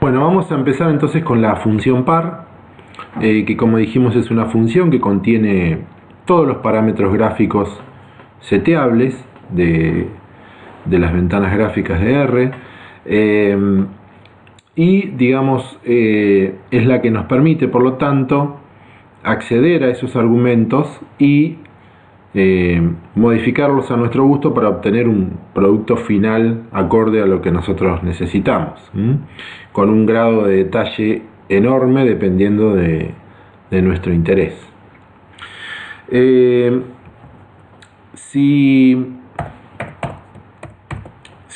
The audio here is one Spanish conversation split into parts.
Bueno, vamos a empezar entonces con la función par, que como dijimos es una función que contiene todos los parámetros gráficos seteables de las ventanas gráficas de R, y digamos es la que nos permite, por lo tanto, acceder a esos argumentos y modificarlos a nuestro gusto para obtener un producto final acorde a lo que nosotros necesitamos, con un grado de detalle enorme dependiendo de nuestro interés. Si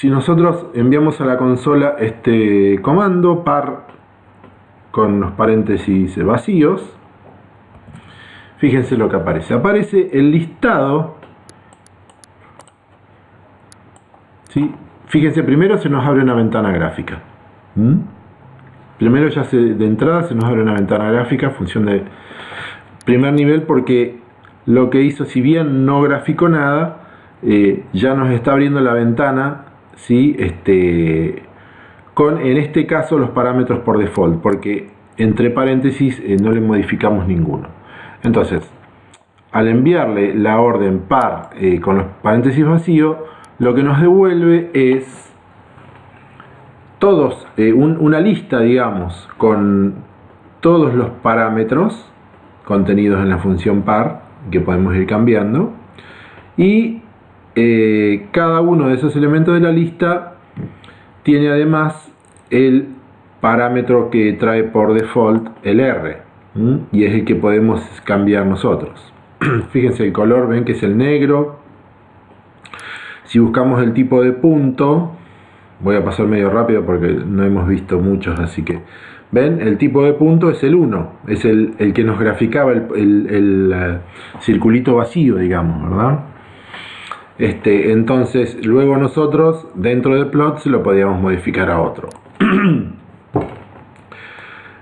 nosotros enviamos a la consola este comando par con los paréntesis vacíos, fíjense lo que aparece. Aparece el listado, ¿sí? Fíjense, primero se nos abre una ventana gráfica. Primero de entrada se nos abre una ventana gráfica, función de primer nivel, porque lo que hizo, si bien no graficó nada, ya nos está abriendo la ventana, ¿sí? Con, en este caso, los parámetros por default, porque entre paréntesis no le modificamos ninguno. Entonces, al enviarle la orden par con los paréntesis vacíos, lo que nos devuelve es una lista, digamos, con todos los parámetros contenidos en la función par, que podemos ir cambiando, y cada uno de esos elementos de la lista tiene además el parámetro que trae por default el R, y es el que podemos cambiar nosotros. Fíjense el color, ven que es el negro. Si buscamos el tipo de punto, voy a pasar medio rápido porque no hemos visto muchos, así que ven, el tipo de punto es el 1, es el que nos graficaba el circulito vacío, digamos, ¿verdad? Entonces luego nosotros dentro de plots lo podíamos modificar a otro.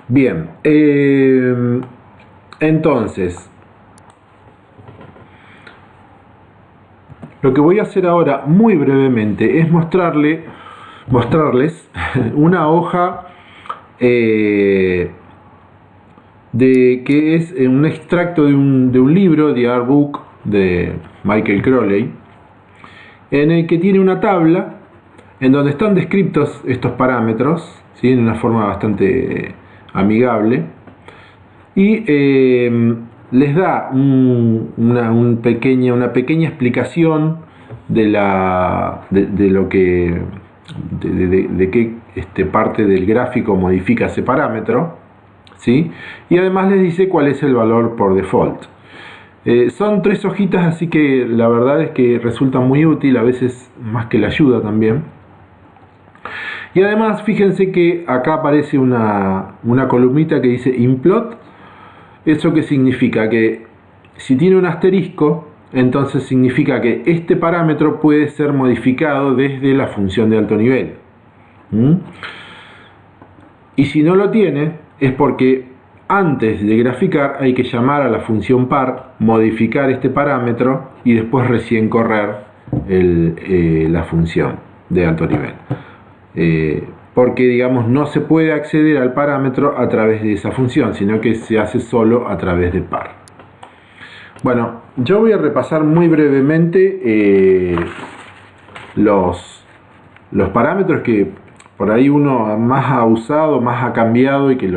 Bien, entonces lo que voy a hacer ahora muy brevemente es mostrarles una hoja que es un extracto de un libro, The Art Book, de Michael Crowley, en el que tiene una tabla en donde están descritos estos parámetros, ¿sí? En una forma bastante amigable, y les da una pequeña explicación de qué parte del gráfico modifica ese parámetro, ¿sí? Y además les dice cuál es el valor por default. Son 3 hojitas, así que la verdad es que resulta muy útil, a veces más que la ayuda también. Y además fíjense que acá aparece una columnita que dice implot. ¿Eso qué significa? Que si tiene un asterisco, entonces significa que este parámetro puede ser modificado desde la función de alto nivel. Y si no lo tiene, es porque antes de graficar hay que llamar a la función par, modificar este parámetro y después recién correr la función de alto nivel. Porque, digamos, no se puede acceder al parámetro a través de esa función, sino que se hace solo a través de par. Bueno, yo voy a repasar muy brevemente los parámetros que por ahí uno más ha usado, más ha cambiado, y que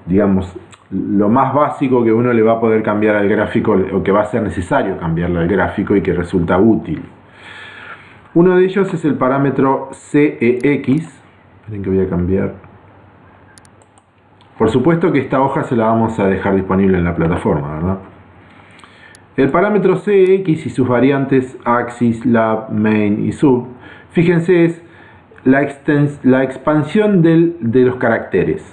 digamos, lo más básico que uno le va a poder cambiar al gráfico, o que va a ser necesario cambiarle al gráfico y que resulta útil. Uno de ellos es el parámetro CEX. Esperen que voy a cambiar. Por supuesto que esta hoja se la vamos a dejar disponible en la plataforma, ¿verdad? El parámetro CEX y sus variantes axis, lab, main y sub, fíjense, es la expansión de los caracteres.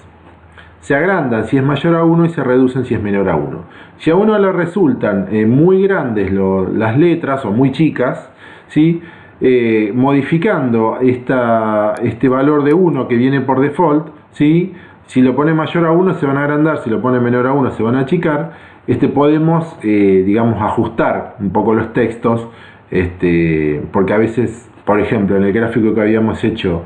Se agrandan si es mayor a 1 y se reducen si es menor a 1. Si a uno le resultan muy grandes las letras o muy chicas, ¿sí? Modificando este valor de 1 que viene por default, ¿sí? Si lo pone mayor a 1 se van a agrandar, si lo pone menor a 1 se van a achicar. Podemos, digamos, ajustar un poco los textos, porque a veces, por ejemplo, en el gráfico que habíamos hecho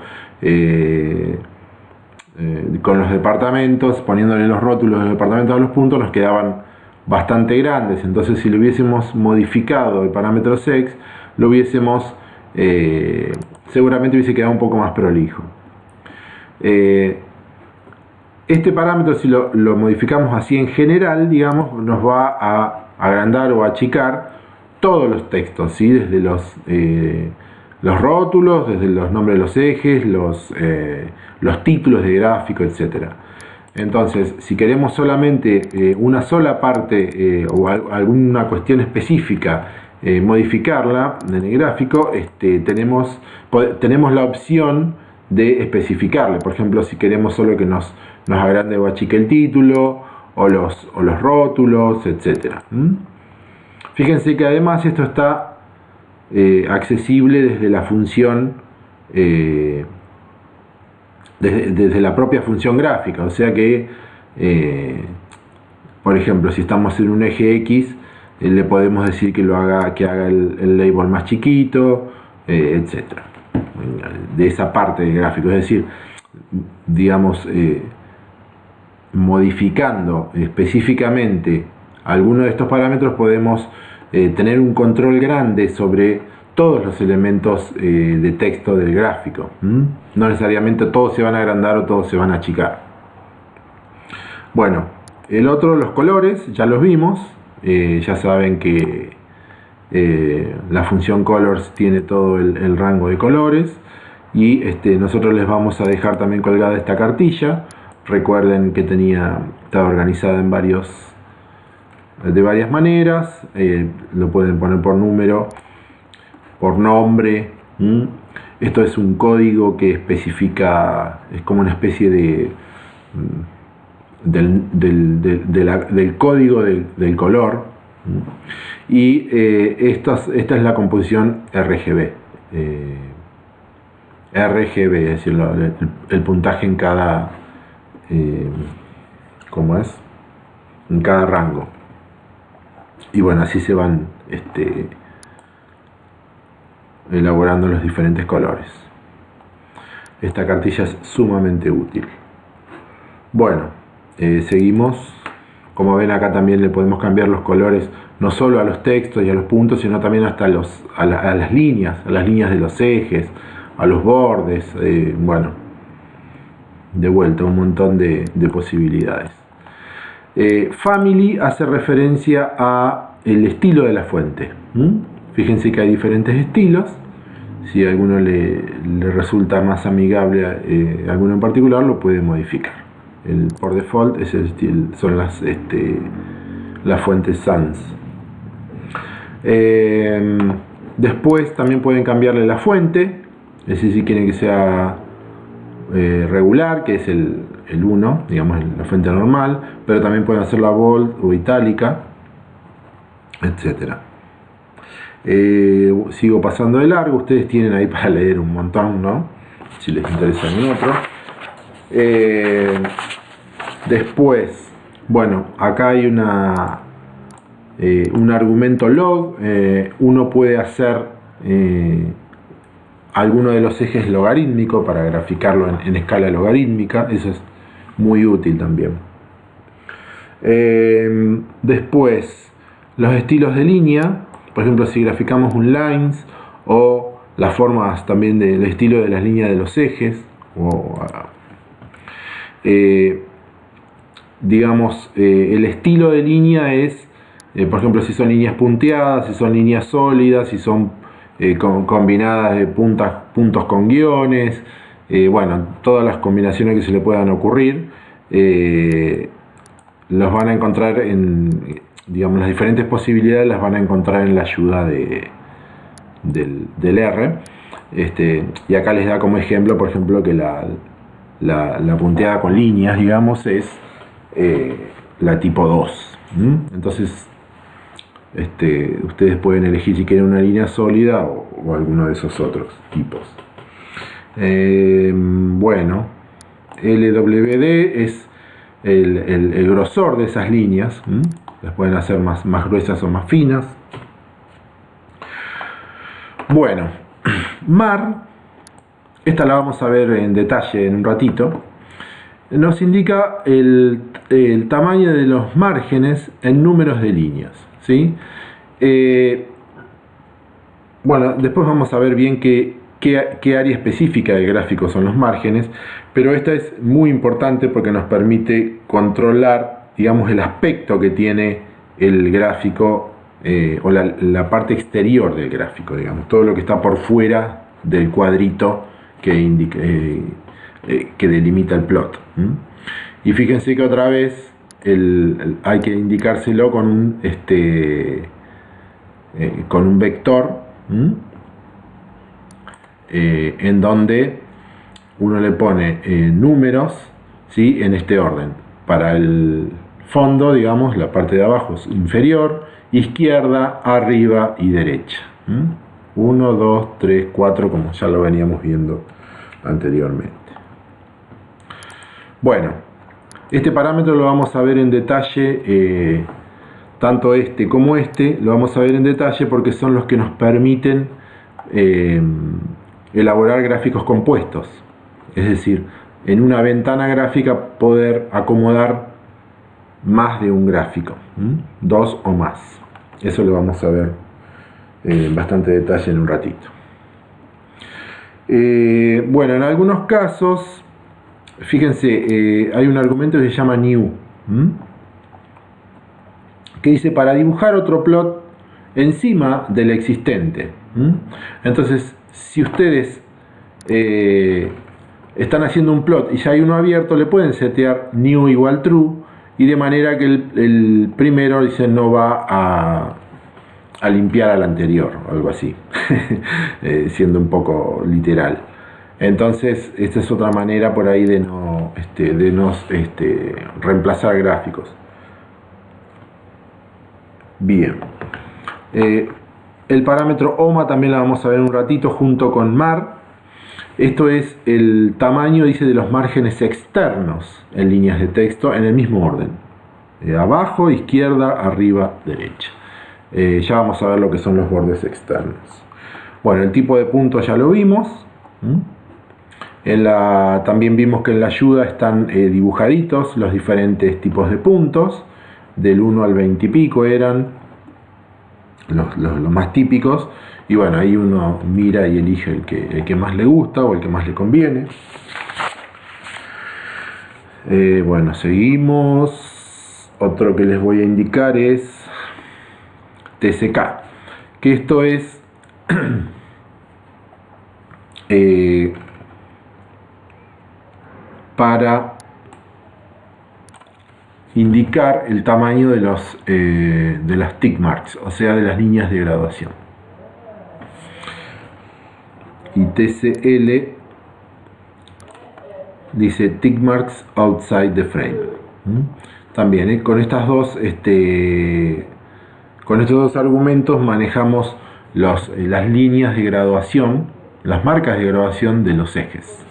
con los departamentos, poniéndole los rótulos del departamento a los puntos, nos quedaban bastante grandes. Entonces, si lo hubiésemos modificado el parámetro sex, lo hubiésemos seguramente hubiese quedado un poco más prolijo. Este parámetro, si lo modificamos así en general, digamos, nos va a agrandar o achicar todos los textos, ¿sí? Desde los rótulos, desde los nombres de los ejes, los títulos de gráfico, etc. Entonces, si queremos solamente una sola parte o alguna cuestión específica, modificarla en el gráfico, tenemos la opción de especificarle. Por ejemplo, si queremos solo que nos agrande o achique el título o los rótulos, etc. Fíjense que además esto está accesible desde la función, desde la propia función gráfica. O sea que, por ejemplo, si estamos en un eje X, le podemos decir que haga el label más chiquito, etc. De esa parte del gráfico. Es decir, digamos, modificando específicamente alguno de estos parámetros podemos tener un control grande sobre todos los elementos de texto del gráfico. No necesariamente todos se van a agrandar o todos se van a achicar. Bueno, el otro, los colores, ya los vimos. Ya saben que la función colors tiene todo el rango de colores, y nosotros les vamos a dejar también colgada esta cartilla. Recuerden que estaba organizada de varias maneras. Lo pueden poner por número, por nombre. Esto es un código que especifica, es como una especie del código del color. Y esta es la composición RGB. RGB, es decir, el puntaje en cada en cada rango. Y bueno, así se van elaborando los diferentes colores. Esta cartilla es sumamente útil. Bueno, seguimos. Como ven, acá también le podemos cambiar los colores no solo a los textos y a los puntos, sino también hasta a las líneas de los ejes, a los bordes. Bueno, de vuelta, un montón de posibilidades. Family hace referencia a el estilo de la fuente. Fíjense que hay diferentes estilos. Si a alguno le resulta más amigable alguno en particular, lo puede modificar. Por default son las fuentes sans. Después también pueden cambiarle la fuente. Es decir, si quieren que sea regular, que es el 1, digamos la fuente normal, pero también pueden hacerla bold o itálica, etcétera. Sigo pasando de largo. Ustedes tienen ahí para leer un montón, ¿no? Si les interesa algún otro. Después, bueno, acá hay un argumento log. Uno puede hacer alguno de los ejes logarítmico para graficarlo en escala logarítmica. Eso es muy útil también. Después, los estilos de línea. Por ejemplo, si graficamos un lines, o las formas también del estilo de las líneas de los ejes, digamos, el estilo de línea es, por ejemplo, si son líneas punteadas, si son líneas sólidas, si son combinadas de puntos con guiones, bueno, todas las combinaciones que se le puedan ocurrir, los van a encontrar digamos, las diferentes posibilidades las van a encontrar en la ayuda del R. Y acá les da como ejemplo, por ejemplo, que la punteada con líneas, digamos, es la tipo 2. Entonces, ustedes pueden elegir si quieren una línea sólida o alguno de esos otros tipos. Bueno, LWD es el grosor de esas líneas. Las pueden hacer más gruesas o más finas. Bueno, MAR esta la vamos a ver en detalle en un ratito, nos indica el tamaño de los márgenes en números de líneas, ¿sí? Bueno, después vamos a ver bien qué área específica del gráfico son los márgenes, pero esta es muy importante porque nos permite controlar, digamos, el aspecto que tiene el gráfico o la parte exterior del gráfico, digamos, todo lo que está por fuera del cuadrito que delimita el plot. Y fíjense que otra vez hay que indicárselo con un vector, en donde uno le pone números, ¿sí?, en este orden. Para el fondo, digamos, la parte de abajo es inferior, izquierda, arriba y derecha. 1, 2, 3, 4, como ya lo veníamos viendo anteriormente. Bueno, este parámetro lo vamos a ver en detalle, tanto este como este, lo vamos a ver en detalle porque son los que nos permiten elaborar gráficos compuestos. Es decir, en una ventana gráfica poder acomodar más de un gráfico, 2 o más. Eso lo vamos a ver en bastante detalle en un ratito. Bueno, en algunos casos, fíjense, hay un argumento que se llama new, que dice para dibujar otro plot encima del existente. Entonces, si ustedes están haciendo un plot y ya hay uno abierto, le pueden setear new igual true, y de manera que el primero, dice, no va a limpiar al anterior, o algo así, siendo un poco literal. Entonces, esta es otra manera por ahí de no reemplazar gráficos. Bien. El parámetro OMA también la vamos a ver un ratito junto con MAR. Esto es el tamaño, dice, de los márgenes externos en líneas de texto en el mismo orden. Abajo, izquierda, arriba, derecha. Ya vamos a ver lo que son los bordes externos. Bueno, el tipo de punto ya lo vimos. También vimos que en la ayuda están dibujaditos los diferentes tipos de puntos. Del 1 al 20 y pico eran los más típicos. Y bueno, ahí uno mira y elige el que más le gusta o el que más le conviene. Bueno, seguimos. Otro que les voy a indicar es TCK, que esto es para indicar el tamaño de las tick marks, o sea, de las líneas de graduación. Y TCL dice tick marks outside the frame. También con estas dos, con estos dos argumentos manejamos las líneas de graduación, las marcas de graduación de los ejes.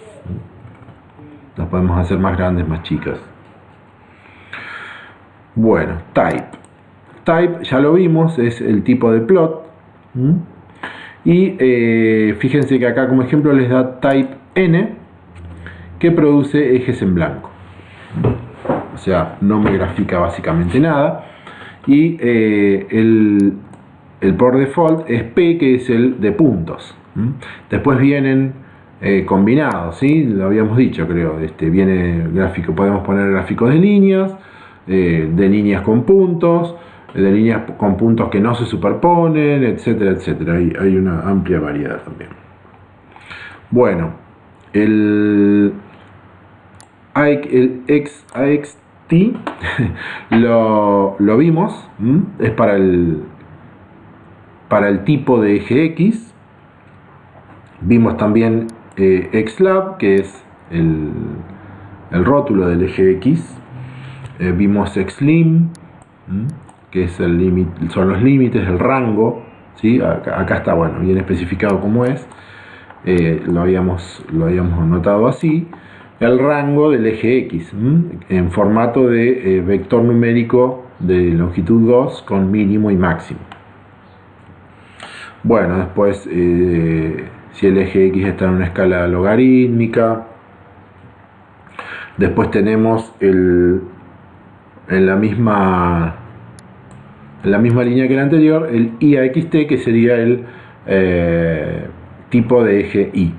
Las podemos hacer más grandes, más chicas. Bueno, type. Type ya lo vimos, es el tipo de plot. Y fíjense que acá como ejemplo les da type N, que produce ejes en blanco. O sea, no me grafica básicamente nada. Y el por default es P, que es el de puntos. Después vienen combinados, ¿sí? Lo habíamos dicho, creo. Viene gráfico, podemos poner gráficos de líneas con puntos, de líneas con puntos que no se superponen, etcétera, etcétera. Hay una amplia variedad también. Bueno, el XAXT lo vimos, es para el tipo de eje X. Vimos también XLab, que es el rótulo del eje X. Vimos XLim, que es son los límites, el rango, ¿sí? Acá está, bueno, bien especificado cómo es. Lo habíamos notado así. El rango del eje X, en formato de vector numérico de longitud 2 con mínimo y máximo. Bueno, después si el eje X está en una escala logarítmica. Después tenemos en la misma línea que la anterior, el I a xt, que sería el tipo de eje Y.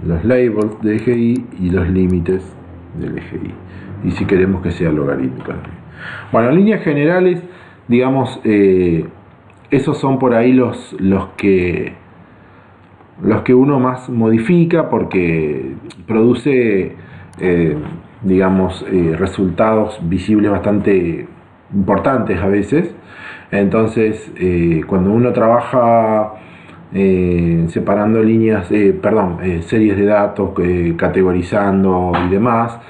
Los labels de eje Y y los límites del eje Y. Y si queremos que sea logarítmico. Bueno, en líneas generales, digamos, esos son por ahí los que uno más modifica, porque produce, digamos, resultados visibles bastante importantes a veces. Entonces, cuando uno trabaja separando líneas, series de datos, categorizando y demás,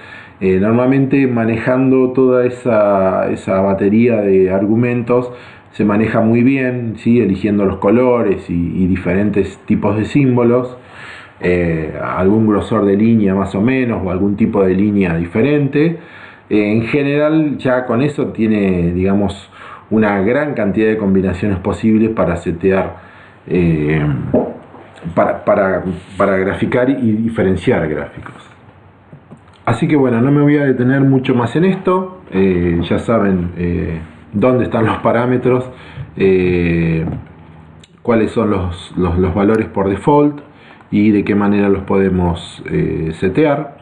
normalmente manejando toda esa batería de argumentos se maneja muy bien, ¿sí? Eligiendo los colores y diferentes tipos de símbolos, algún grosor de línea más o menos, o algún tipo de línea diferente. En general, ya con eso tiene, digamos, una gran cantidad de combinaciones posibles para setear, para graficar y diferenciar gráficos. Así que bueno, no me voy a detener mucho más en esto. Ya saben dónde están los parámetros, cuáles son los valores por default y de qué manera los podemos setear.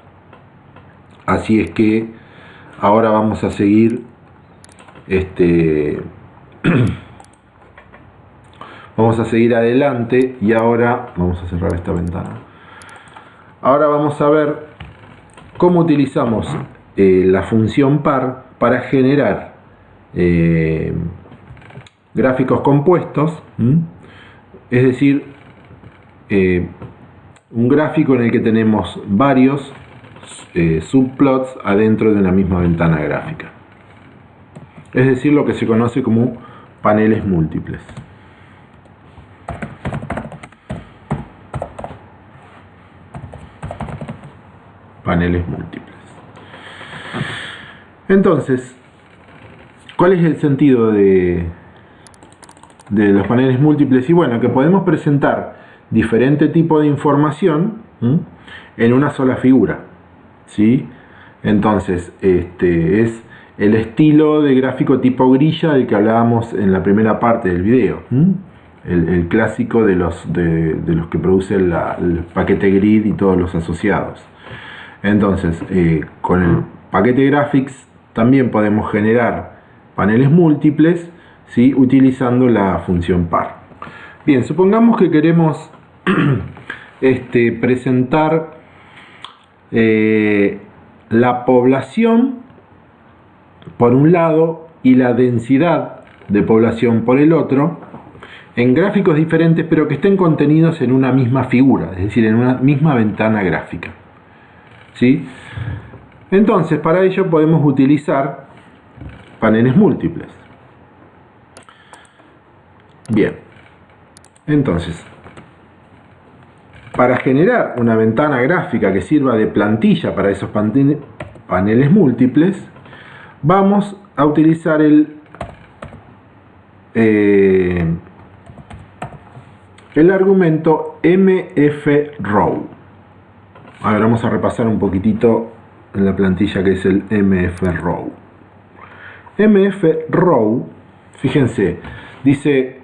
Así es que ahora vamos a seguir vamos a seguir adelante, y ahora vamos a cerrar esta ventana. Ahora vamos a ver cómo utilizamos la función par para generar gráficos compuestos, es decir, un gráfico en el que tenemos varios subplots adentro de una misma ventana gráfica, es decir, lo que se conoce como paneles múltiples. Paneles múltiples. Entonces, ¿cuál es el sentido de los paneles múltiples? Y bueno, que podemos presentar diferente tipo de información en una sola figura, ¿sí? Entonces, es el estilo de gráfico tipo grilla del que hablábamos en la primera parte del video, el clásico de los que produce el paquete grid y todos los asociados. Entonces, con el paquete graphics también podemos generar paneles múltiples, ¿sí? Utilizando la función par. Bien, supongamos que queremos presentar la población por un lado y la densidad de población por el otro, en gráficos diferentes pero que estén contenidos en una misma figura, es decir, en una misma ventana gráfica, ¿sí? Entonces, para ello podemos utilizar paneles múltiples. Bien, entonces, para generar una ventana gráfica que sirva de plantilla para esos paneles múltiples, vamos a utilizar el argumento mfrow. A ver, vamos a repasar un poquitito en la plantilla que es el mfrow. Mfrow, fíjense, dice,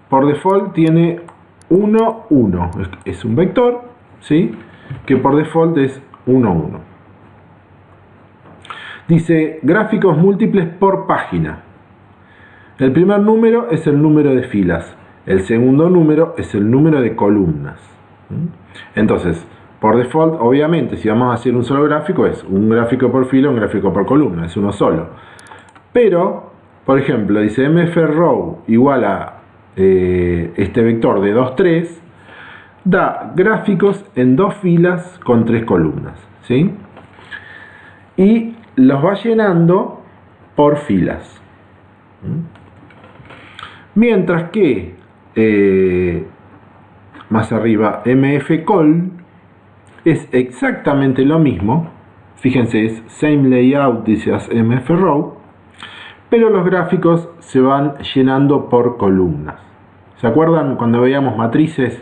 por default tiene 1, 1. Es un vector, ¿sí? Que por default es 1, 1. Dice gráficos múltiples por página. El primer número es el número de filas. El segundo número es el número de columnas. Entonces, por default, obviamente, si vamos a hacer un solo gráfico, es un gráfico por fila, un gráfico por columna, es uno solo. Pero, por ejemplo, dice mfrow igual a este vector de 2, 3, da gráficos en 2 filas con 3 columnas, ¿sí? Y los va llenando por filas. Mientras que más arriba mfcol es exactamente lo mismo. Fíjense, es same layout, dice as mfrow, pero los gráficos se van llenando por columnas. ¿Se acuerdan cuando veíamos matrices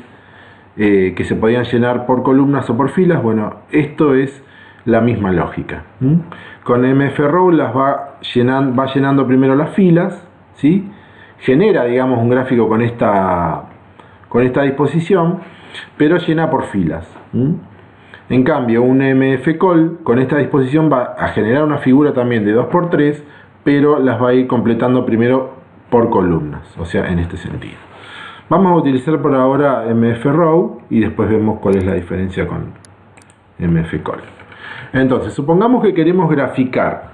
que se podían llenar por columnas o por filas. Bueno, esto es la misma lógica. Con MFRow las va llenando primero las filas, ¿sí? Genera, digamos, un gráfico con esta disposición, pero llena por filas. En cambio, un MFCall con esta disposición va a generar una figura también de 2×3, pero las va a ir completando primero por columnas, o sea, en este sentido. Vamos a utilizar por ahora MFRow y después vemos cuál es la diferencia con MFCall. Entonces, supongamos que queremos graficar,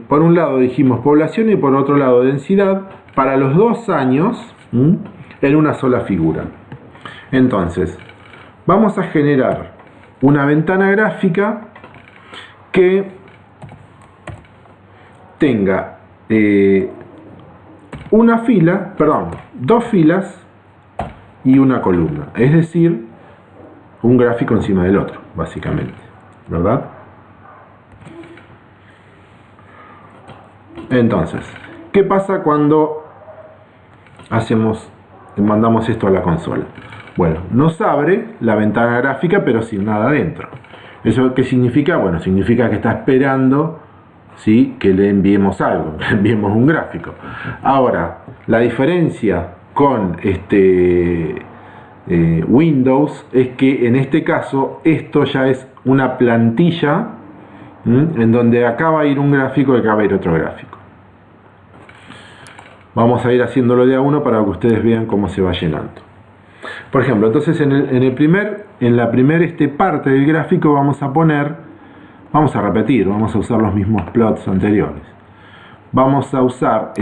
por un lado dijimos población y por otro lado densidad, para los 2 años en una sola figura. Entonces, vamos a generar una ventana gráfica que tenga dos filas y una columna, es decir, un gráfico encima del otro, básicamente, ¿verdad? Entonces, ¿qué pasa cuando mandamos esto a la consola? Bueno, nos abre la ventana gráfica pero sin nada adentro. ¿Eso qué significa? Bueno, significa que está esperando, ¿sí?, que le enviemos algo, que le enviemos un gráfico. Ahora, la diferencia con Windows es que en este caso esto ya es una plantilla, en donde acá va a ir un gráfico y acá va a ir otro gráfico. Vamos a ir haciéndolo de a uno para que ustedes vean cómo se va llenando. Por ejemplo, entonces en la primera parte del gráfico vamos a repetir, vamos a usar los mismos plots anteriores. Vamos a usar,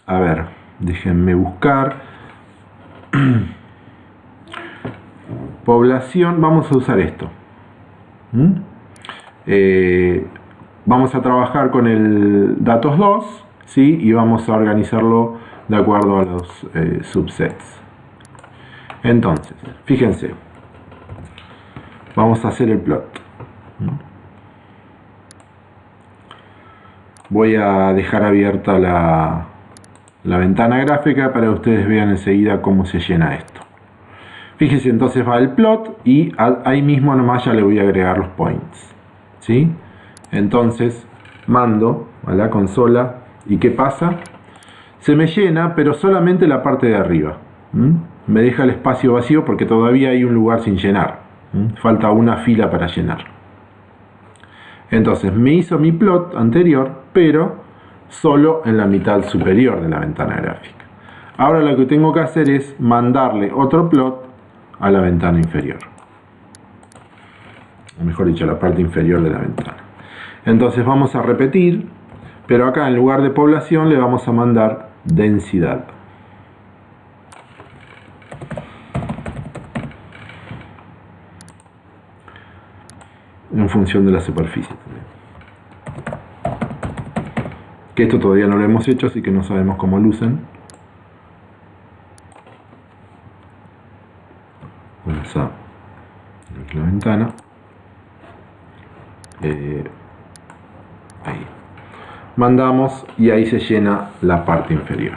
a ver, déjenme buscar, población, vamos a usar esto. Vamos a trabajar con el datos 2, ¿sí? Y vamos a organizarlo de acuerdo a los subsets. Entonces, fíjense, vamos a hacer el plot. Voy a dejar abierta la ventana gráfica para que ustedes vean enseguida cómo se llena esto. Fíjense, entonces va el plot y ahí mismo nomás ya le voy a agregar los points, ¿sí? Entonces mando a la consola y ¿qué pasa? Se me llena, pero solamente la parte de arriba. Me deja el espacio vacío porque todavía hay un lugar sin llenar. Falta una fila para llenar. Entonces me hizo mi plot anterior, pero solo en la mitad superior de la ventana gráfica. Ahora lo que tengo que hacer es mandarle otro plot a la ventana inferior. O mejor dicho, a la parte inferior de la ventana. Entonces vamos a repetir, pero acá en lugar de población le vamos a mandar densidad. En función de la superficie. Que esto todavía no lo hemos hecho, así que no sabemos cómo lucen. Vamos a abrir la ventana. Ahí. Mandamos y ahí se llena la parte inferior.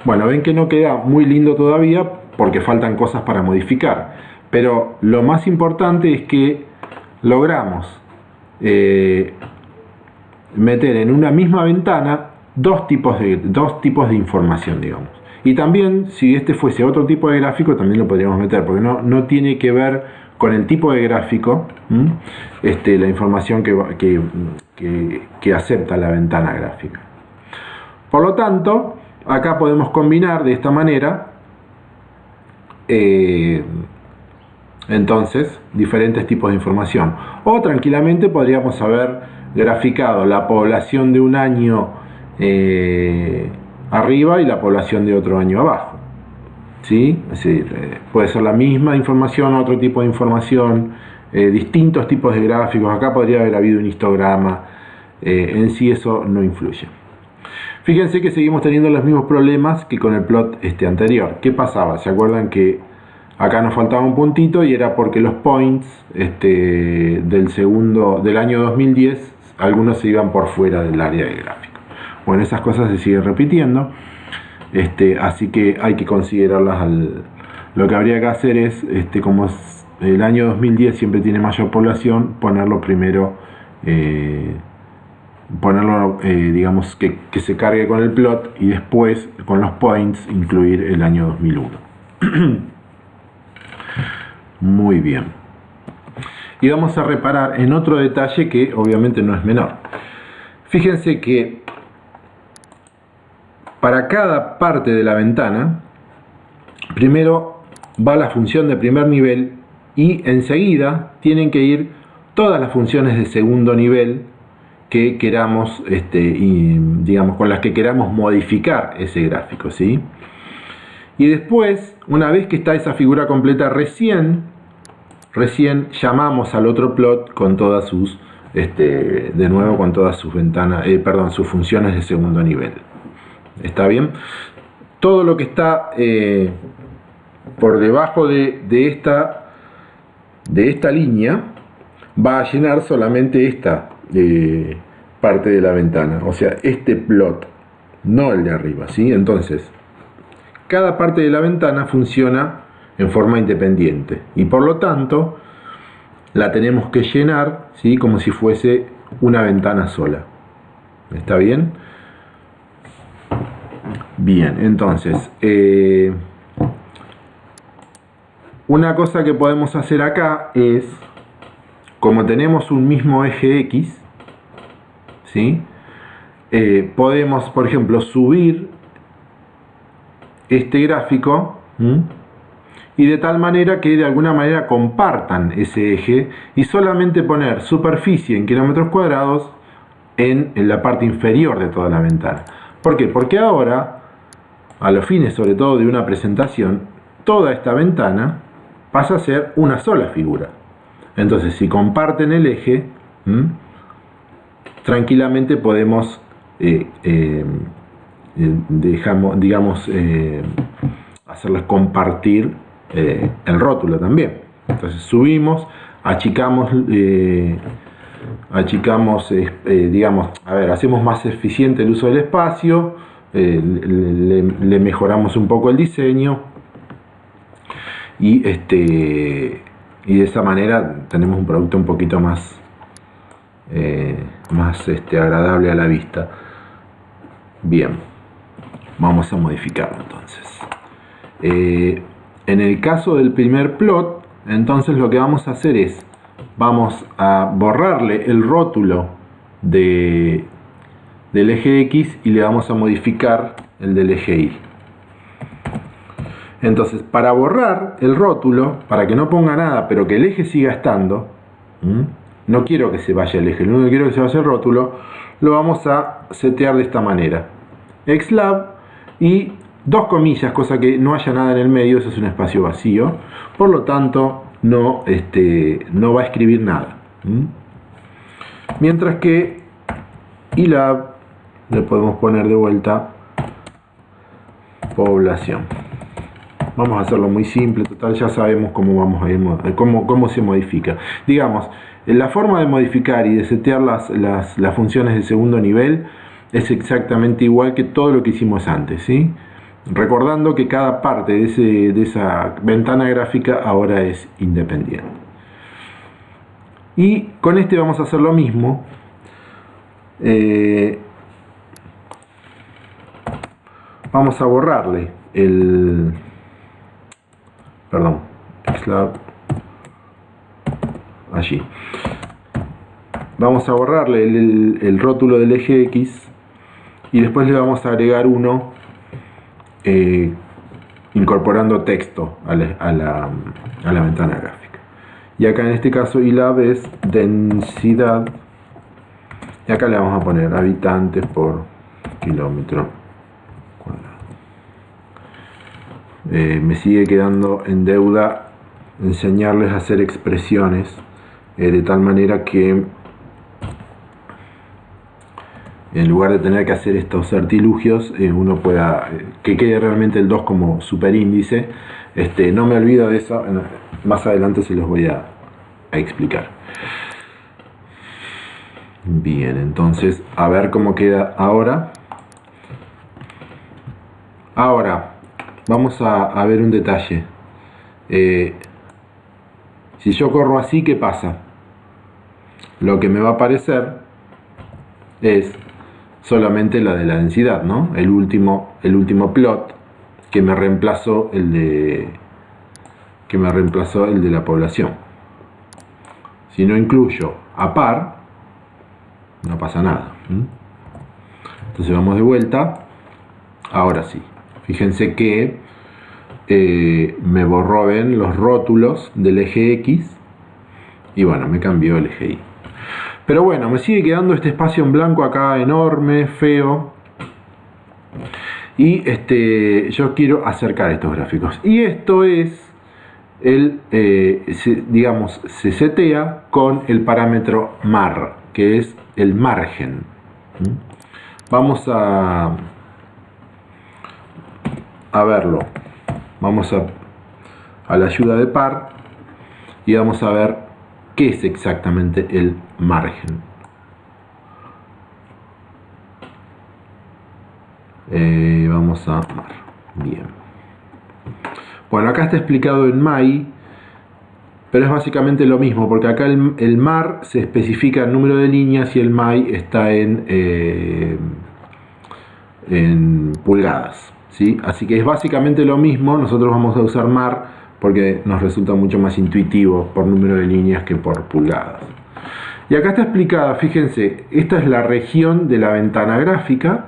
Bueno, ven que no queda muy lindo todavía porque faltan cosas para modificar, pero lo más importante es que logramos meter en una misma ventana dos tipos de información, digamos. Y también, si este fuese otro tipo de gráfico, también lo podríamos meter, porque no tiene que ver con el tipo de gráfico, la información que acepta la ventana gráfica. Por lo tanto, acá podemos combinar de esta manera, entonces, diferentes tipos de información. O tranquilamente podríamos haber graficado la población de un año arriba y la población de otro año abajo. ¿Sí? Es decir, puede ser la misma información, otro tipo de información, distintos tipos de gráficos. Acá podría haber habido un histograma. En sí eso no influye. Fíjense que seguimos teniendo los mismos problemas que con el plot anterior. ¿Qué pasaba? ¿Se acuerdan que acá nos faltaba un puntito y era porque los points del año 2010, algunos se iban por fuera del área del gráfico? Bueno, esas cosas se siguen repitiendo, así que hay que considerarlas. Lo que habría que hacer es, como el año 2010 siempre tiene mayor población, ponerlo primero, digamos que se cargue con el plot, y después con los points incluir el año 2001. Muy bien. Y vamos a reparar en otro detalle que obviamente no es menor. Fíjense que para cada parte de la ventana, primero va la función de primer nivel y enseguida tienen que ir todas las funciones de segundo nivel que queramos, y digamos, con las que queramos modificar ese gráfico, ¿sí? Y después, una vez que está esa figura completa, recién llamamos al otro plot con todas sus, de nuevo con todas sus ventanas, sus funciones de segundo nivel. ¿Está bien? Todo lo que está por debajo de esta línea va a llenar solamente esta parte de la ventana, o sea, este plot, no el de arriba, ¿sí? Entonces, cada parte de la ventana funciona en forma independiente y por lo tanto la tenemos que llenar, ¿sí? Como si fuese una ventana sola. ¿Está bien? Bien, entonces una cosa que podemos hacer acá es, como tenemos un mismo eje X, ¿sí? Podemos, por ejemplo, subir este gráfico, y de tal manera que de alguna manera compartan ese eje, y solamente poner superficie en kilómetros cuadrados en la parte inferior de toda la ventana. ¿Por qué? Porque ahora, a los fines sobre todo de una presentación, toda esta ventana pasa a ser una sola figura. Entonces, si comparten el eje, tranquilamente podemos hacerles compartir el rótulo también. Entonces subimos, achicamos, hacemos más eficiente el uso del espacio, le mejoramos un poco el diseño, y de esa manera tenemos un producto un poquito más agradable a la vista. Bien, vamos a modificarlo entonces. En el caso del primer plot, entonces lo que vamos a hacer es, vamos a borrarle el rótulo del eje X y le vamos a modificar el del eje Y. Entonces, para borrar el rótulo, para que no ponga nada, pero que el eje siga estando, no quiero que se vaya el eje, lo único que quiero que se vaya el rótulo, lo vamos a setear de esta manera. Xlab y dos comillas, cosa que no haya nada en el medio, eso es un espacio vacío, por lo tanto no va a escribir nada. Mientras que Ilab le podemos poner de vuelta población. Vamos a hacerlo muy simple, total ya sabemos cómo vamos a ir, cómo se modifica. Digamos, la forma de modificar y de setear las funciones de segundo nivel es exactamente igual que todo lo que hicimos antes, ¿sí? Recordando que cada parte de esa ventana gráfica ahora es independiente. Y con este vamos a hacer lo mismo. Vamos a borrarle allí. Vamos a borrarle el rótulo del eje X y después le vamos a agregar uno incorporando texto a la ventana gráfica. Y acá en este caso Ilab es densidad, y acá le vamos a poner habitantes por kilómetro cuadrado. Me sigue quedando en deuda enseñarles a hacer expresiones de tal manera que en lugar de tener que hacer estos artilugios, uno pueda que quede realmente el 2 como superíndice. No me olvido de eso, más adelante se los voy a explicar. Bien, entonces a ver cómo queda ahora. Ahora, vamos a ver un detalle. Si yo corro así, ¿qué pasa? Lo que me va a aparecer es solamente la de la densidad, ¿no? El último plot que me reemplazó el de la población. Si no incluyo a par, no pasa nada. Entonces vamos de vuelta. Ahora sí, fíjense que me borró, ven, los rótulos del eje X y bueno, me cambió el eje Y. Pero bueno, me sigue quedando este espacio en blanco acá enorme, feo. Y yo quiero acercar estos gráficos. Y esto es digamos, se setea con el parámetro mar, que es el margen. Vamos a verlo. Vamos a la ayuda de par y vamos a ver qué es exactamente el margen. Vamos a mar. Bien. Bueno, acá está explicado en MAI, pero es básicamente lo mismo, porque acá el mar se especifica el número de líneas y el MAI está en pulgadas, ¿sí? Así que es básicamente lo mismo. Nosotros vamos a usar mar porque nos resulta mucho más intuitivo por número de líneas que por pulgadas. Y acá está explicada, fíjense, esta es la región de la ventana gráfica,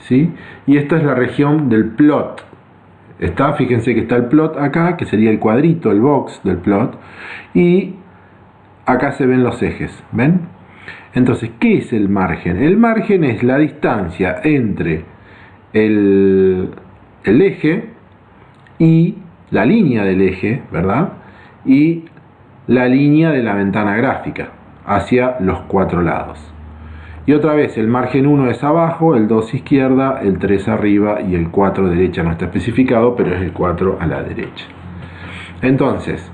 ¿sí? Y esta es la región del plot. Fíjense que está el plot acá, que sería el cuadrito, el box del plot, y acá se ven los ejes, ¿ven? Entonces, ¿qué es el margen? El margen es la distancia entre el eje y la línea del eje, ¿verdad? Y la línea de la ventana gráfica hacia los cuatro lados. Y otra vez, el margen 1 es abajo, el 2 izquierda, el 3 arriba y el 4 derecha. No está especificado, pero es el 4 a la derecha. Entonces,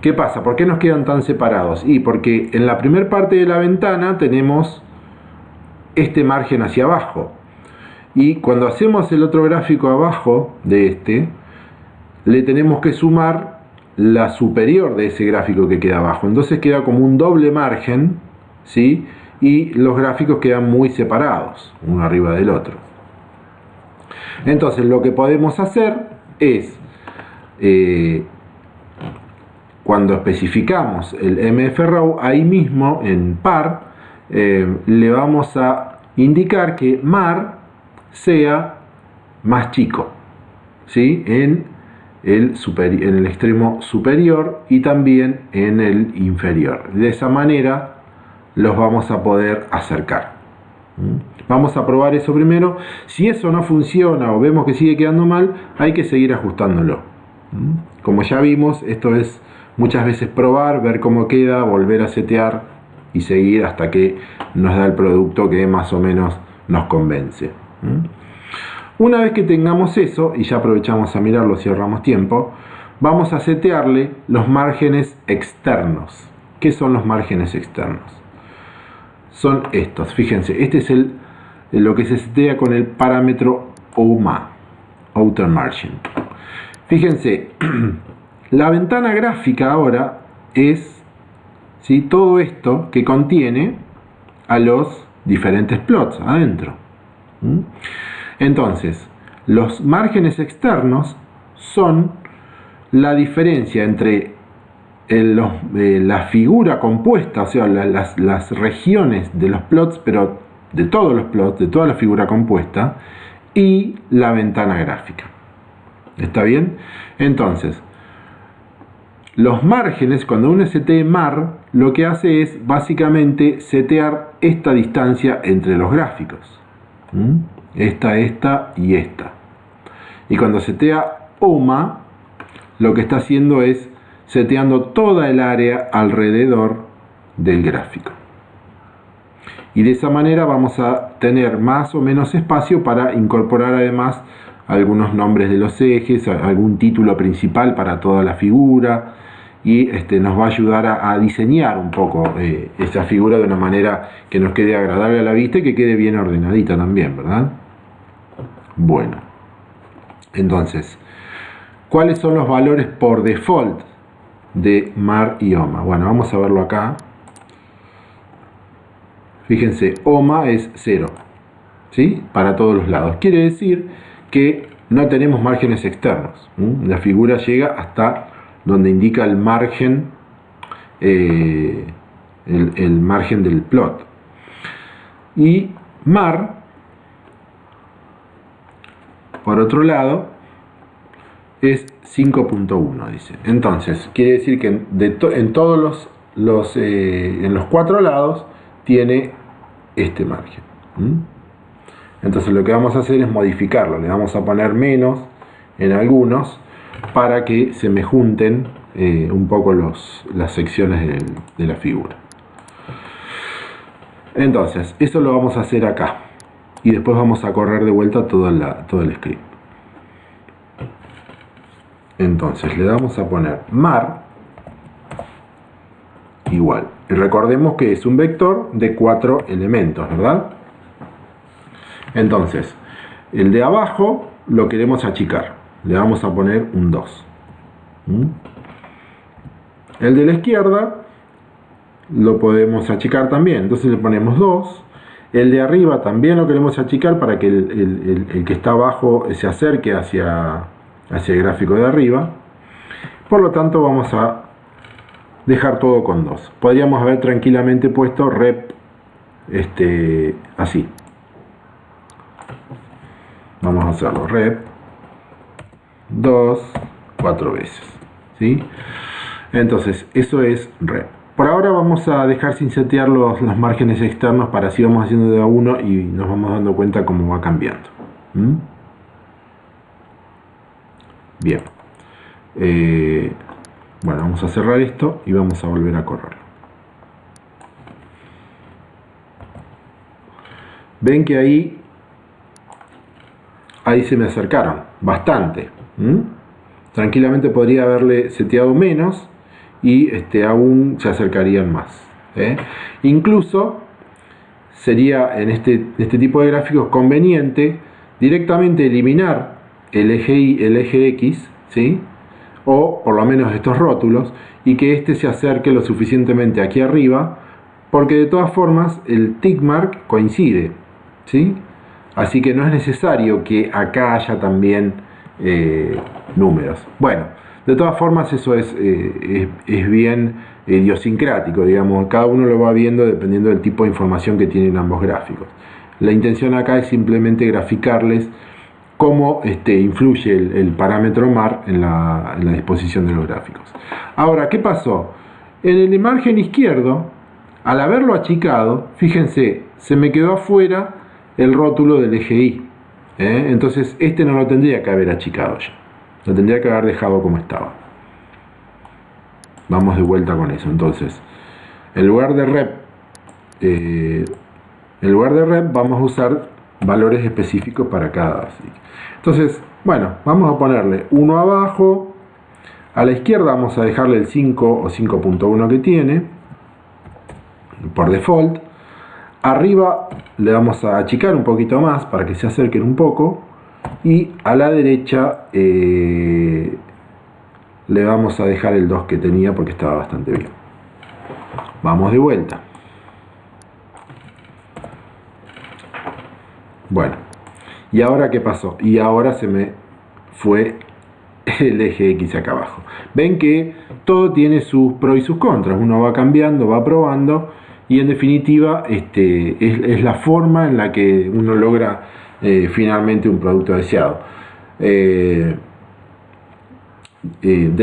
¿qué pasa? ¿Por qué nos quedan tan separados? Y porque en la primera parte de la ventana tenemos este margen hacia abajo. Y cuando hacemos el otro gráfico abajo de le tenemos que sumar la superior de ese gráfico que queda abajo. Entonces queda como un doble margen, ¿sí? Y los gráficos quedan muy separados, uno arriba del otro. Entonces lo que podemos hacer es, cuando especificamos el MFRAW, ahí mismo en par, le vamos a indicar que mar sea más chico, ¿sí? En el extremo superior y también en el inferior. De esa manera los vamos a poder acercar. Vamos a probar eso primero. Si eso no funciona o vemos que sigue quedando mal, hay que seguir ajustándolo. Como ya vimos, esto es muchas veces probar, ver cómo queda, volver a setear y seguir hasta que nos da el producto que más o menos nos convence. Una vez que tengamos eso, y ya aprovechamos a mirarlo si ahorramos tiempo, vamos a setearle los márgenes externos. ¿Qué son los márgenes externos? Son estos, fíjense, este es lo que se setea con el parámetro OMA, Outer Margin. Fíjense, la ventana gráfica ahora es, ¿sí?, todo esto que contiene a los diferentes plots adentro. Entonces, los márgenes externos son la diferencia entre la figura compuesta, o sea, las regiones de los plots, pero de todos los plots, de toda la figura compuesta, y la ventana gráfica. ¿Está bien? Entonces, los márgenes, cuando uno setea mar, lo que hace es básicamente setear esta distancia entre los gráficos. Esta y esta. Y cuando setea OMA, lo que está haciendo es seteando toda el área alrededor del gráfico. Y de esa manera vamos a tener más o menos espacio para incorporar además algunos nombres de los ejes, algún título principal para toda la figura, y nos va a ayudar a diseñar un poco esa figura de una manera que nos quede agradable a la vista y que quede bien ordenadita también, ¿verdad? Bueno, entonces, ¿cuáles son los valores por default de mar y OMA? Bueno, vamos a verlo acá. Fíjense, OMA es 0, ¿sí? Para todos los lados. Quiere decir que no tenemos márgenes externos. La figura llega hasta donde indica el margen, el margen del plot. Y mar, por otro lado, es 5.1, dice. Entonces, quiere decir que en todos en los 4 lados tiene este margen. Entonces lo que vamos a hacer es modificarlo. Le vamos a poner menos en algunos para que se me junten un poco las secciones de la figura. Entonces, eso lo vamos a hacer acá. Y después vamos a correr de vuelta todo el script. Entonces le vamos a poner mar igual. Y recordemos que es un vector de 4 elementos, ¿verdad? Entonces, el de abajo lo queremos achicar. Le vamos a poner un 2. El de la izquierda lo podemos achicar también. Entonces le ponemos 2. El de arriba también lo queremos achicar para que el que está abajo se acerque hacia el gráfico de arriba. Por lo tanto vamos a dejar todo con 2. Podríamos haber tranquilamente puesto rep así. Vamos a hacerlo rep 2 4 veces, ¿sí? Entonces eso es rep. Por ahora vamos a dejar sin setear los márgenes externos, para así vamos haciendo de a uno y nos vamos dando cuenta cómo va cambiando. Bien. Bueno, vamos a cerrar esto y vamos a volver a correrlo. Ven que ahí se me acercaron bastante. Tranquilamente podría haberle seteado menos y aún se acercarían más. Incluso sería en este tipo de gráficos conveniente directamente eliminar el eje Y, el eje X, ¿sí? O por lo menos estos rótulos, y que se acerque lo suficientemente aquí arriba, porque de todas formas el tick mark coincide, ¿sí? Así que no es necesario que acá haya también números. Bueno, de todas formas eso es bien idiosincrático, digamos, cada uno lo va viendo dependiendo del tipo de información que tienen ambos gráficos. La intención acá es simplemente graficarles cómo influye el parámetro mar en la disposición de los gráficos. Ahora, ¿qué pasó? En el margen izquierdo, al haberlo achicado, fíjense, se me quedó afuera el rótulo del eje Y. Entonces no lo tendría que haber achicado ya. Lo tendría que haber dejado como estaba. Vamos de vuelta con eso. Entonces, en lugar de rep vamos a usar valores específicos para cada. Entonces, bueno, vamos a ponerle uno abajo. A la izquierda vamos a dejarle el 5 o 5.1 que tiene por default. Arriba le vamos a achicar un poquito más para que se acerquen un poco. Y a la derecha le vamos a dejar el 2 que tenía porque estaba bastante bien. Vamos de vuelta. Bueno, ¿y ahora qué pasó? Y ahora se me fue el eje X acá abajo. Ven que todo tiene sus pros y sus contras. Uno va cambiando, va probando, y en definitiva es la forma en la que uno logra finalmente un producto deseado. De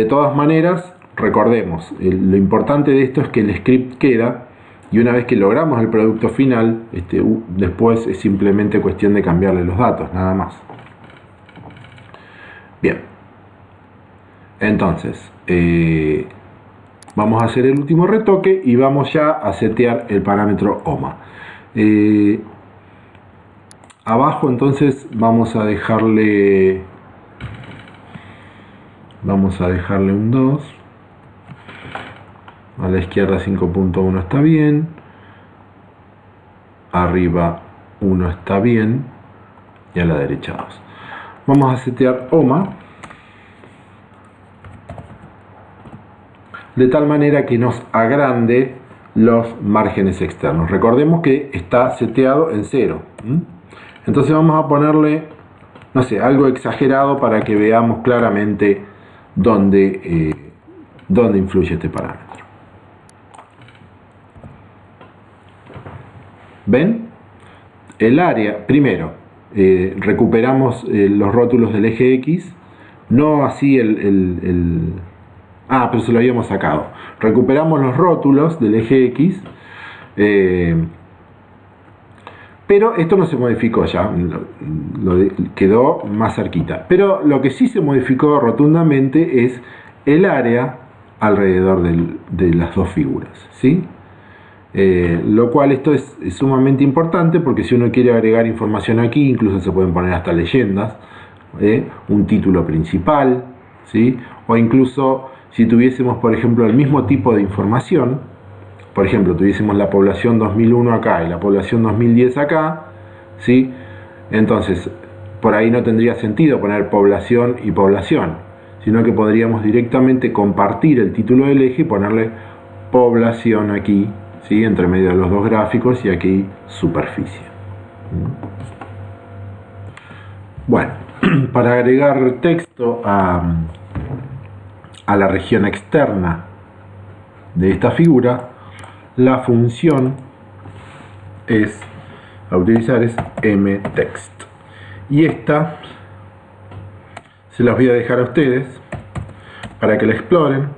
todas maneras, recordemos, lo importante de esto es que el script queda, y una vez que logramos el producto final, después es simplemente cuestión de cambiarle los datos, nada más. Bien, entonces vamos a hacer el último retoque y vamos ya a setear el parámetro OMA. Abajo entonces vamos a dejarle un 2. A la izquierda 5.1 está bien. Arriba 1 está bien. y a la derecha 2. Vamos a setear OMA de tal manera que nos agrande los márgenes externos. Recordemos que está seteado en 0. Entonces vamos a ponerle, no sé, algo exagerado para que veamos claramente dónde influye este parámetro. ¿Ven? El área, primero, recuperamos los rótulos del eje X, no así pero se lo habíamos sacado. Recuperamos los rótulos del eje X, pero esto no se modificó ya, quedó más cerquita. Pero lo que sí se modificó rotundamente es el área alrededor de las dos figuras, ¿sí? Lo cual esto es sumamente importante, porque si uno quiere agregar información aquí, incluso se pueden poner hasta leyendas, un título principal, ¿sí? O incluso si tuviésemos, por ejemplo, el mismo tipo de información, por ejemplo, tuviésemos la población 2001 acá y la población 2010 acá, ¿sí? Entonces, por ahí no tendría sentido poner población y población, sino que podríamos directamente compartir el título del eje y ponerle población aquí, ¿sí? Entre medio de los dos gráficos, y aquí superficie. Bueno, para agregar texto a la región externa de esta figura, la función a utilizar es mText. Y esta se las voy a dejar a ustedes para que la exploren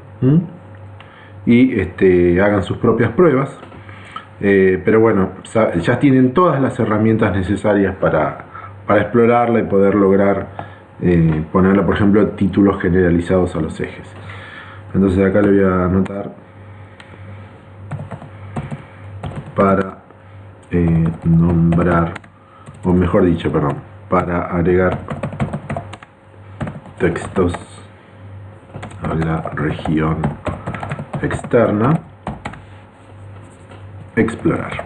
y hagan sus propias pruebas. Pero bueno, ya tienen todas las herramientas necesarias para explorarla y poder lograr ponerle, por ejemplo, títulos generalizados a los ejes. Entonces acá le voy a anotar para nombrar, o mejor dicho, perdón, para agregar textos a la región externa, explorar.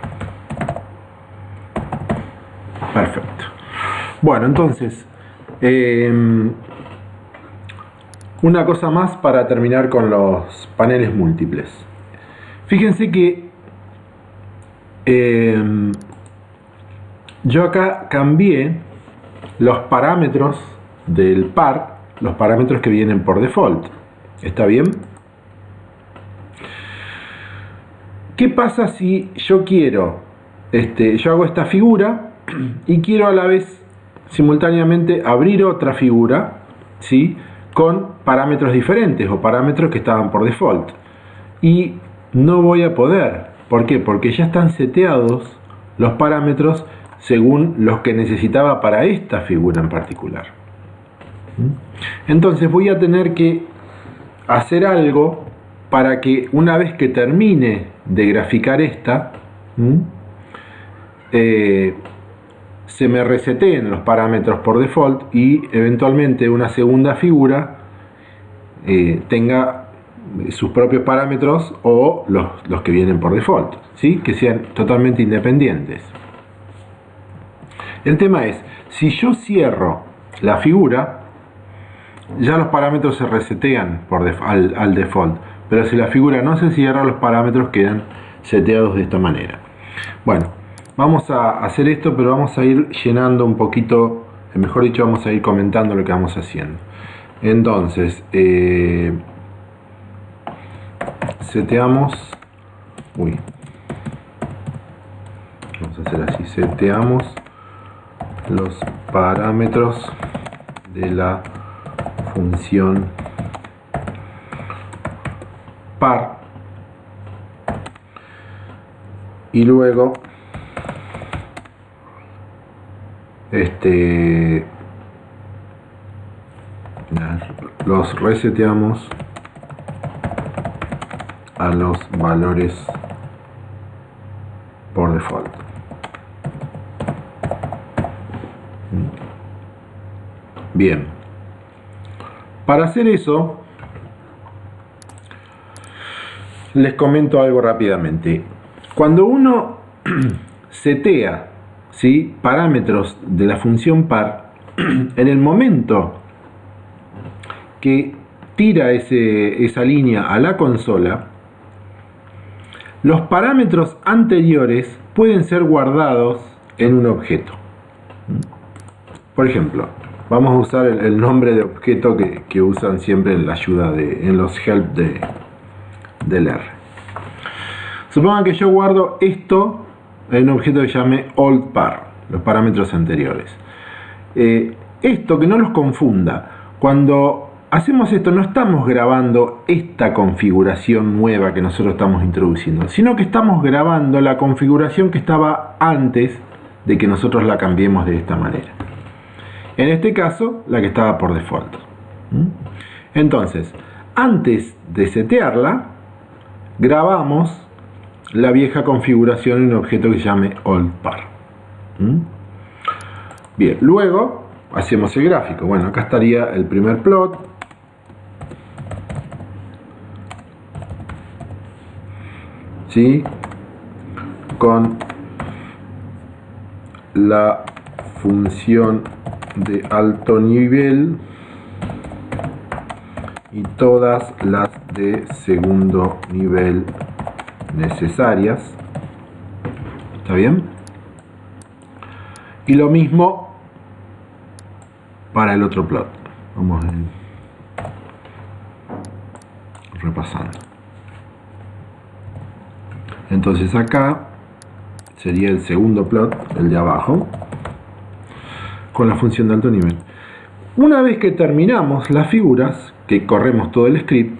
Perfecto. Bueno, entonces una cosa más para terminar con los paneles múltiples. Fíjense que yo acá cambié los parámetros del par, los parámetros que vienen por default. ¿Está bien? ¿Qué pasa si yo quiero, yo hago esta figura y quiero a la vez simultáneamente abrir otra figura, ¿sí? Con parámetros diferentes o parámetros que estaban por default? Y no voy a poder. ¿Por qué? Porque ya están seteados los parámetros según los que necesitaba para esta figura en particular. Entonces voy a tener que hacer algo para que una vez que termine de graficar esta, se me reseteen los parámetros por default y eventualmente una segunda figura tenga sus propios parámetros o los que vienen por default, ¿sí? Que sean totalmente independientes. El tema es, si yo cierro la figura, ya los parámetros se resetean al default, pero si la figura no se cierra, los parámetros quedan seteados de esta manera. Bueno, vamos a hacer esto, pero vamos a ir llenando un poquito, mejor dicho, vamos a ir comentando lo que vamos haciendo. Entonces, seteamos, vamos a hacer así, seteamos los parámetros de la función par y luego los reseteamos a los valores por default. Bien, para hacer eso les comento algo rápidamente. Cuando uno setea, ¿sí?, parámetros de la función par, en el momento que tira esa línea a la consola, los parámetros anteriores pueden ser guardados en un objeto. Por ejemplo, vamos a usar el nombre de objeto que usan siempre en la ayuda en los help del R. Supongan que yo guardo esto en un objeto que llame oldPar, los parámetros anteriores. Esto, que no los confunda, cuando hacemos esto no estamos grabando esta configuración nueva que nosotros estamos introduciendo, sino que estamos grabando la configuración que estaba antes de que nosotros la cambiemos de esta manera. En este caso, la que estaba por default. Entonces, antes de setearla, grabamos la vieja configuración en un objeto que se llame oldPar. Bien, luego hacemos el gráfico. Bueno, acá estaría el primer plot. ¿Sí? Con la función de alto nivel y todas las de segundo nivel necesarias. ¿Está bien? Y lo mismo para el otro plot. Vamos a ir repasando. Entonces acá sería el segundo plot, el de abajo, con la función de alto nivel. Una vez que terminamos las figuras, que corremos todo el script,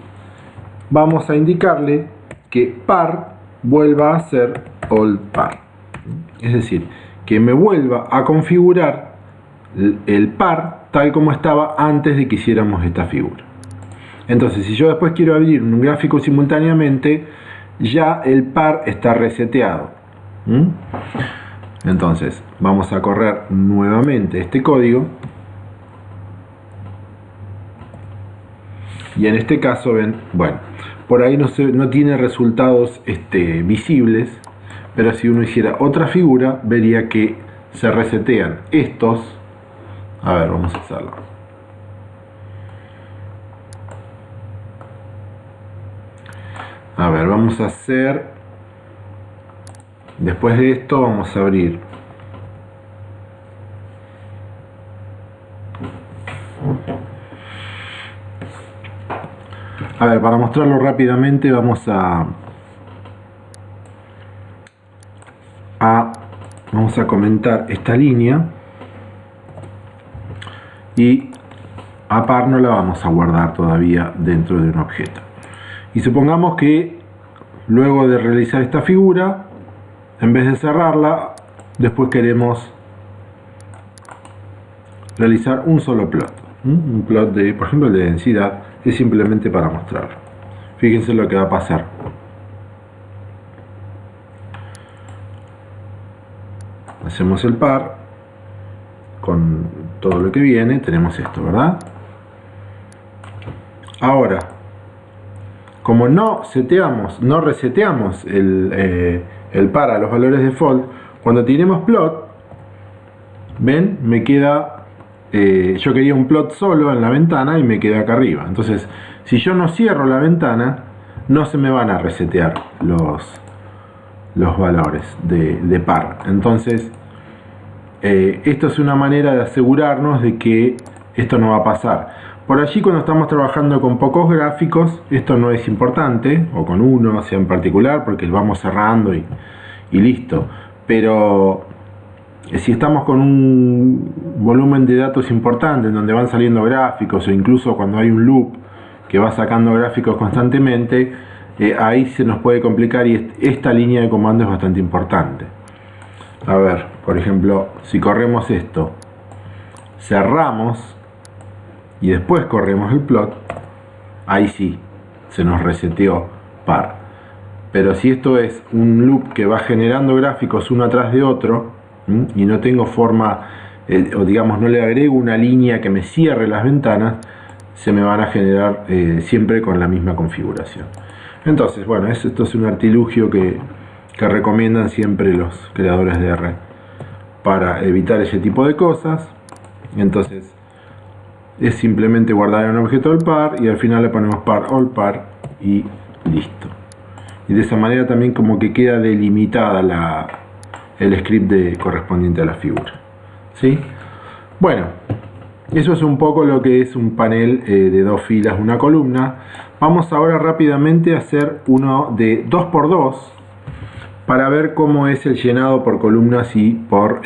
vamos a indicarle que par vuelva a ser oldPar. Es decir, que me vuelva a configurar el par tal como estaba antes de que hiciéramos esta figura. Entonces, si yo después quiero abrir un gráfico simultáneamente, ya el par está reseteado. Entonces, vamos a correr nuevamente este código. Y en este caso, ven, bueno, por ahí no tiene resultados visibles, pero si uno hiciera otra figura, vería que se resetean estos. A ver, vamos a hacerlo. A ver, vamos a hacer, después de esto vamos a abrir para mostrarlo rápidamente vamos a comentar esta línea, y a par no la vamos a guardar todavía dentro de un objeto. Y supongamos que luego de realizar esta figura, en vez de cerrarla, después queremos realizar un solo plot. Un plot de, por ejemplo, el de densidad, es simplemente para mostrarlo. Fíjense lo que va a pasar. Hacemos el par con todo lo que viene, tenemos esto, ¿verdad? Ahora, como no reseteamos el par a los valores default, cuando tenemos plot, ven, me queda, yo quería un plot solo en la ventana y me queda acá arriba. Entonces, si yo no cierro la ventana, no se me van a resetear los valores de par. Entonces, esto es una manera de asegurarnos de que esto no va a pasar. Por allí, cuando estamos trabajando con pocos gráficos, esto no es importante, o con uno sea en particular, porque vamos cerrando y listo. Pero si estamos con un volumen de datos importante, en donde van saliendo gráficos, o incluso cuando hay un loop que va sacando gráficos constantemente, ahí se nos puede complicar, y esta línea de comando es bastante importante. A ver, por ejemplo, si corremos esto, cerramos y después corremos el plot, ahí sí se nos reseteó par. Pero si esto es un loop que va generando gráficos uno atrás de otro, y no tengo forma, o digamos no le agrego una línea que me cierre las ventanas, se me van a generar siempre con la misma configuración. Entonces, bueno, esto es un artilugio que recomiendan siempre los creadores de R para evitar ese tipo de cosas. Entonces es simplemente guardar un objeto all par y al final le ponemos par all par y listo. Y de esa manera también como que queda delimitada el script correspondiente a la figura, ¿sí? Bueno, eso es un poco lo que es un panel de 2 filas, una columna. Vamos ahora rápidamente a hacer uno de 2×2 para ver cómo es el llenado por columnas y por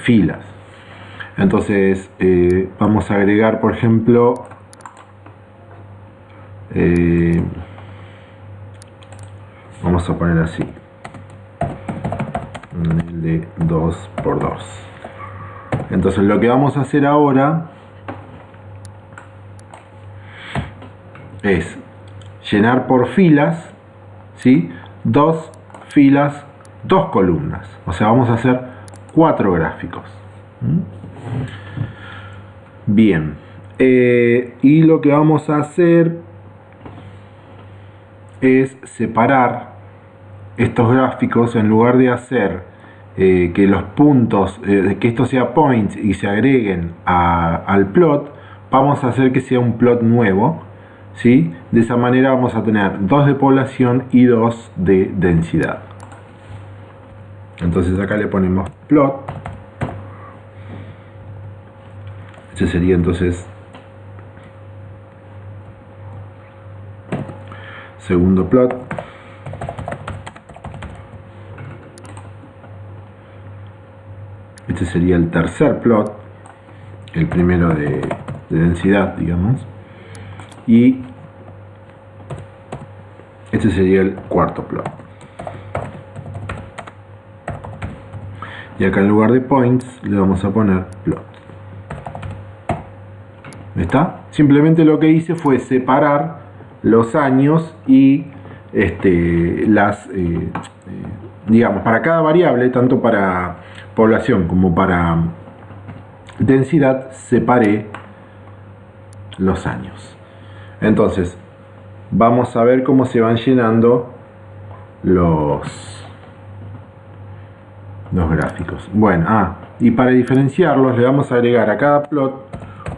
filas. Entonces vamos a agregar, por ejemplo, vamos a poner así, el de 2×2. Entonces lo que vamos a hacer ahora es llenar por filas, ¿sí? 2 filas, 2 columnas. O sea, vamos a hacer 4 gráficos. Bien. Y lo que vamos a hacer es separar estos gráficos. En lugar de hacer que los puntos, que esto sea points y se agreguen al plot, vamos a hacer que sea un plot nuevo, ¿sí? De esa manera vamos a tener 2 de población y 2 de densidad. Entonces acá le ponemos plot. Este sería entonces segundo plot. Este sería el tercer plot, el primero de densidad, digamos. Y este sería el cuarto plot. Y acá en lugar de points le vamos a poner plot. ¿Está? Simplemente lo que hice fue separar los años y digamos, para cada variable, tanto para población como para densidad, separé los años. Entonces vamos a ver cómo se van llenando los gráficos. Bueno, y para diferenciarlos le vamos a agregar a cada plot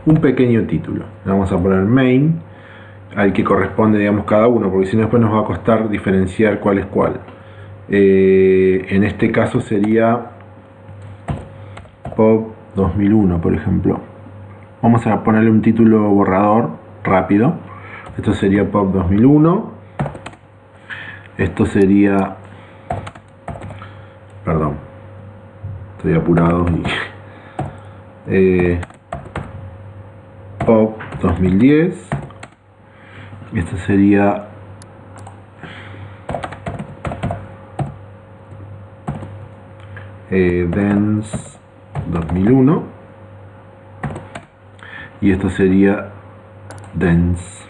un pequeño título. Le vamos a poner main, al que corresponde, digamos, cada uno, porque si no después nos va a costar diferenciar cuál es cuál. En este caso sería pop 2001, por ejemplo. Vamos a ponerle un título borrador rápido. Esto sería pop 2001. Esto sería, perdón, estoy apurado y pop 2010. Esto sería Dance 2001 y esto sería Dance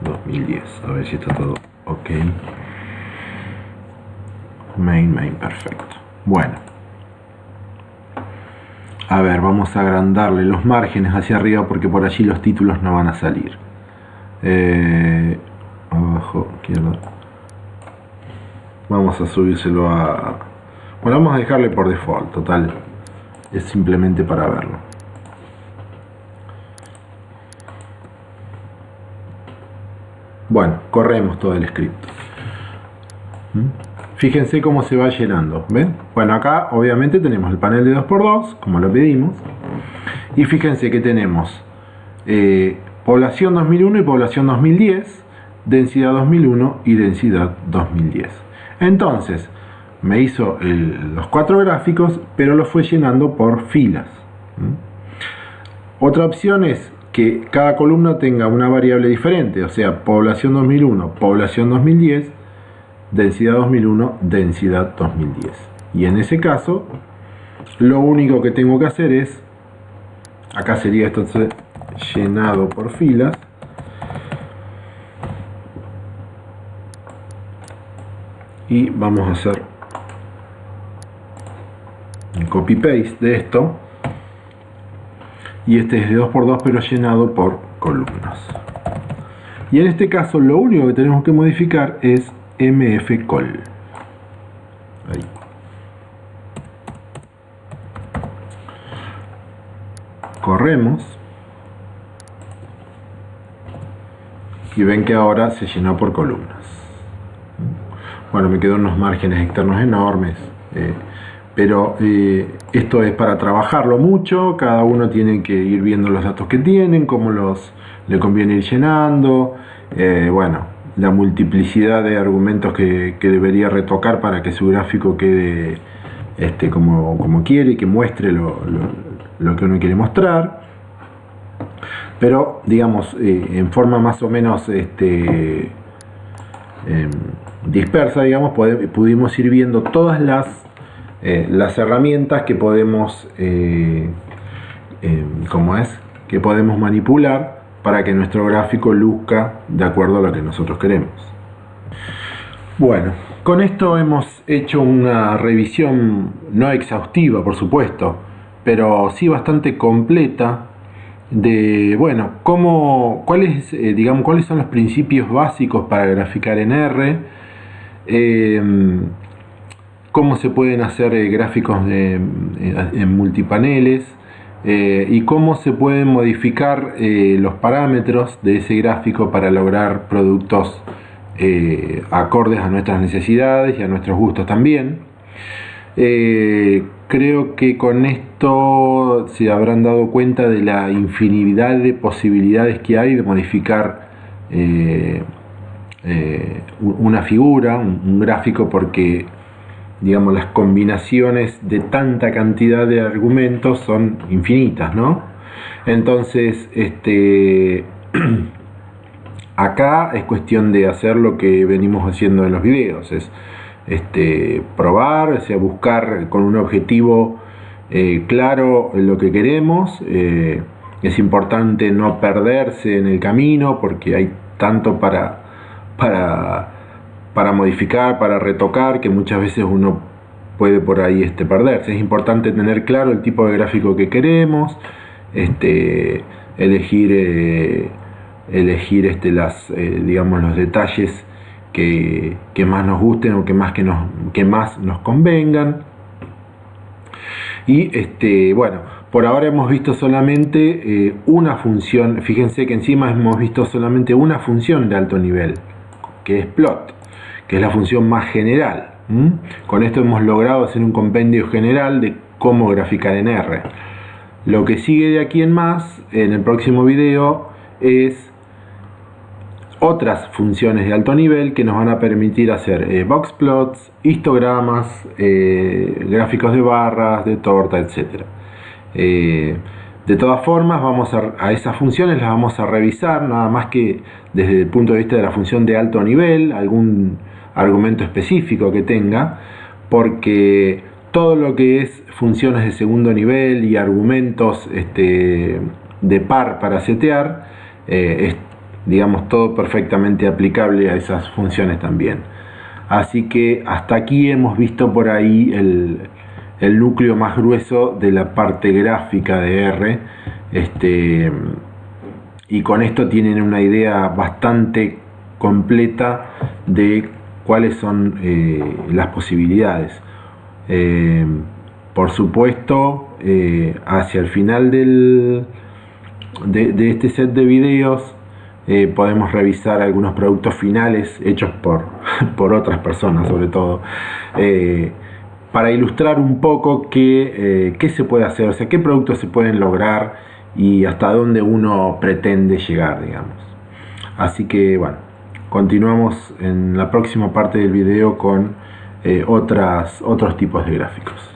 2010. A ver si está todo ok. Main, perfecto. Bueno, a ver, vamos a agrandarle los márgenes hacia arriba porque por allí los títulos no van a salir. Abajo, izquierda. Vamos a subírselo a... Bueno, vamos a dejarle por default, total. Es simplemente para verlo. Bueno, corremos todo el script. Fíjense cómo se va llenando, ¿ven? Bueno, acá obviamente tenemos el panel de 2×2, como lo pedimos. Y fíjense que tenemos población 2001 y población 2010, densidad 2001 y densidad 2010. Entonces, me hizo los 4 gráficos, pero los fue llenando por filas. Otra opción es que cada columna tenga una variable diferente, o sea, población 2001, población 2010, densidad 2001, densidad 2010. Y en ese caso, lo único que tengo que hacer es, acá sería esto llenado por filas, y vamos a hacer un copy paste de esto, y este es de 2×2 pero llenado por columnas. Y en este caso lo único que tenemos que modificar es mfcall. Ahí. Corremos y ven que ahora se llenó por columnas. Bueno, me quedan unos márgenes externos enormes, pero esto es para trabajarlo mucho. Cada uno tiene que ir viendo los datos que tienen, cómo le conviene ir llenando, bueno, la multiplicidad de argumentos que debería retocar para que su gráfico quede como quiere y que muestre lo que uno quiere mostrar. Pero digamos, en forma más o menos dispersa, digamos, pudimos ir viendo todas las herramientas que podemos que podemos manipular para que nuestro gráfico luzca de acuerdo a lo que nosotros queremos. Bueno, con esto hemos hecho una revisión no exhaustiva, por supuesto, pero sí bastante completa de, bueno, cuáles son los principios básicos para graficar en R, cómo se pueden hacer gráficos en multipaneles, y cómo se pueden modificar los parámetros de ese gráfico para lograr productos acordes a nuestras necesidades y a nuestros gustos también. Creo que con esto se habrán dado cuenta de la infinidad de posibilidades que hay de modificar una figura, un gráfico, porque digamos las combinaciones de tanta cantidad de argumentos son infinitas, ¿no? Entonces acá es cuestión de hacer lo que venimos haciendo en los videos, es probar, o sea, buscar con un objetivo claro lo que queremos. Es importante no perderse en el camino porque hay tanto para modificar, para retocar, que muchas veces uno puede por ahí perderse. Es importante tener claro el tipo de gráfico que queremos, elegir digamos, los detalles que más nos gusten o que más nos convengan. Y bueno, por ahora hemos visto solamente una función. Fíjense que encima hemos visto solamente una función de alto nivel, que es plot, que es la función más general. Con esto hemos logrado hacer un compendio general de cómo graficar en R. Lo que sigue de aquí en más, en el próximo video, es otras funciones de alto nivel que nos van a permitir hacer boxplots, histogramas, gráficos de barras, de torta, etc. De todas formas, vamos a esas funciones las vamos a revisar, nada más que desde el punto de vista de la función de alto nivel, algún argumento específico que tenga, porque todo lo que es funciones de segundo nivel y argumentos de par para setear, es, digamos, todo perfectamente aplicable a esas funciones también. Así que hasta aquí hemos visto por ahí el núcleo más grueso de la parte gráfica de R, y con esto tienen una idea bastante completa de cuáles son las posibilidades. Por supuesto, hacia el final de este set de videos podemos revisar algunos productos finales hechos por otras personas, sobre todo, para ilustrar un poco qué se puede hacer, o sea, qué productos se pueden lograr y hasta dónde uno pretende llegar, digamos. Así que bueno, continuamos en la próxima parte del video con otros tipos de gráficos.